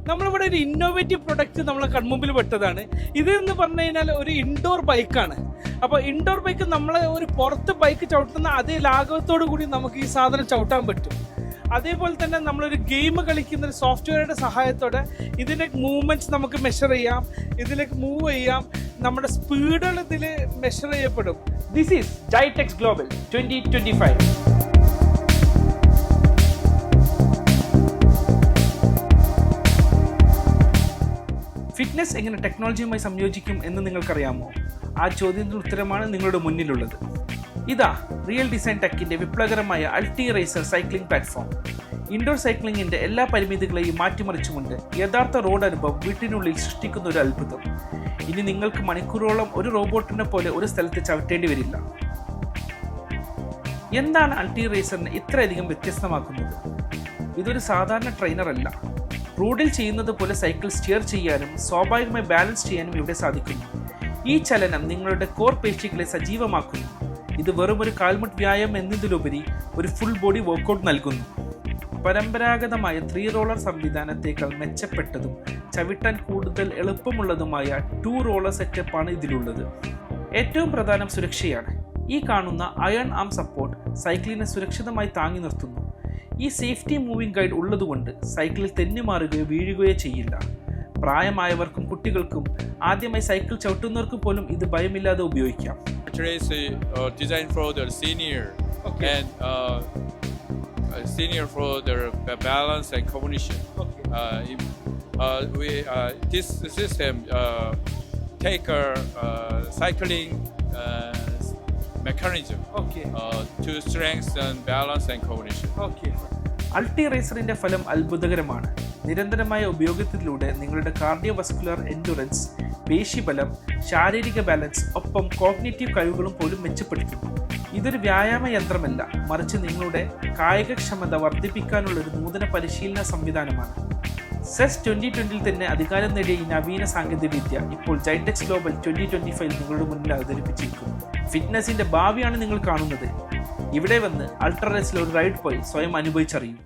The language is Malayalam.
നമ്മളിവിടെ ഒരു ഇന്നോവേറ്റീവ് പ്രൊഡക്റ്റ് നമ്മളെ കൺമുമ്പിൽ പെട്ടതാണ്. ഇതെന്ന് പറഞ്ഞു കഴിഞ്ഞാൽ ഒരു ഇൻഡോർ ബൈക്കാണ്. അപ്പോൾ ഇൻഡോർ ബൈക്ക് നമ്മളെ ഒരു പുറത്ത് ബൈക്ക് ചവിട്ടുന്ന അതേ ലാഘവത്തോടു കൂടി നമുക്ക് ഈ സാധനം ചവിട്ടാൻ പറ്റും. അതേപോലെ തന്നെ നമ്മളൊരു ഗെയിം കളിക്കുന്ന ഒരു സോഫ്റ്റ്വെയറുടെ സഹായത്തോടെ ഇതിൻ്റെ മൂവ്മെൻറ്റ്സ് നമുക്ക് മെഷർ ചെയ്യാം, ഇതിലേക്ക് മൂവ് ചെയ്യാം, നമ്മുടെ സ്പീഡുകൾ ഇതിൽ മെഷർ ചെയ്യപ്പെടും. This is GITEX global 2025. Fitness എങ്ങനെ ടെക്നോളജിയുമായി സംയോജിക്കും എന്ന് നിങ്ങൾക്കറിയാമോ? ആ ചോദ്യത്തിന് ഉത്തരമാണ് നിങ്ങളുടെ മുന്നിലുള്ളത്. ഇതാ റിയൽ ഡിസൈൻ ടെക്കിൻ്റെ വിപ്ലവകരമായ അൾട്ടി റേസർ സൈക്ലിംഗ് പ്ലാറ്റ്ഫോം. ഇൻഡോർ സൈക്ലിങ്ങിൻ്റെ എല്ലാ പരിമിതികളെയും മാറ്റിമറിച്ചുകൊണ്ട് യഥാർത്ഥ റോഡ് അനുഭവം വീട്ടിനുള്ളിൽ സൃഷ്ടിക്കുന്ന ഒരു അത്ഭുതം. ഇനി നിങ്ങൾക്ക് മണിക്കൂറോളം ഒരു റോബോട്ടിനെ പോലെ ഒരു സ്ഥലത്ത് ചവിട്ടേണ്ടി വരില്ല. എന്താണ് അൾട്ടി റേസറിനെ ഇത്രയധികം വ്യത്യസ്തമാക്കുന്നത്? ഇതൊരു സാധാരണ ട്രെയിനർ അല്ല. റോഡിൽ ചെയ്യുന്നത് പോലെ സൈക്കിൾ സ്റ്റിയർ ചെയ്യാനും സ്വാഭാവികമായി ബാലൻസ് ചെയ്യാനും ഇവിടെ സാധിക്കുന്നു. ഈ ചലനം നിങ്ങളുടെ കോർ പേശികളെ സജീവമാക്കുന്നു. ഇത് വെറും ഒരു കാൽമുട്ട് വ്യായാമം എന്നതിലുപരി ഒരു ഫുൾ ബോഡി വർക്കൗട്ട് നൽകുന്നു. പരമ്പരാഗതമായ 3 റോളർ സംവിധാനത്തേക്കാൾ മെച്ചപ്പെട്ടതും ചവിട്ടാൻ കൂടുതൽ എളുപ്പമുള്ളതുമായ 2 റോളർ സെറ്റപ്പാണ് ഇതിലുള്ളത്. ഏറ്റവും പ്രധാനം സുരക്ഷയാണ്. ഈ കാണുന്ന അയൺ ആം സപ്പോർട്ട് സൈക്കിളിനെ സുരക്ഷിതമായി താങ്ങി നിർത്തുന്നു. ഈ സേഫ്റ്റി മൂവിംഗ് ഗൈഡ് ഉള്ളതുകൊണ്ട് സൈക്കിളിൽ തെന്നിമാറുകയോ വീഴുകയോ ചെയ്യില്ല. പ്രായമായവർക്കും കുട്ടികൾക്കും ആദ്യമായി സൈക്കിൾ ചവിട്ടുന്നവർക്കും പോലും ഇത് ഭയമില്ലാതെ ഉപയോഗിക്കാം. Designed for the senior and senior for their balance and coordination. This system take a cycling mechanism to strengthen balance and coordination. അൾട്ടി റേസറിന്റെ ഫലം അത്ഭുതകരമാണ്. നിരന്തരമായ ഉപയോഗത്തിലൂടെ നിങ്ങളുടെ കാർഡിയോവസ്കുലർ എൻഡുറൻസ്, പേശിബലം, ശാരീരിക ബാലൻസ് ഒപ്പം കോഗ്നിറ്റീവ് കഴിവുകളും പോലും മെച്ചപ്പെടുത്തുന്നു. ഇതൊരു വ്യായാമ യന്ത്രമല്ല, മറിച്ച് നിങ്ങളുടെ കായികക്ഷമത വർദ്ധിപ്പിക്കാനുള്ള ഒരു നൂതന പരിശീലന സംവിധാനമാണ്. സെസ് 2020 തന്നെ അധികാരം നേടിയ ഈ നവീന സാങ്കേതികവിദ്യ ഇപ്പോൾ ജൈടെക്സ് ഗ്ലോബൽ 2025 നിങ്ങളുടെ മുന്നിൽ അവതരിപ്പിച്ചിരിക്കുന്നു. ഫിറ്റ്നസിന്റെ ഭാവിയാണ് നിങ്ങൾ കാണുന്നത്. ഇവിടെ വന്ന് അൾട്രാ റേസിൽ ഒരു റൈഡ് പോയി സ്വയം അനുഭവിച്ചറിയൂ.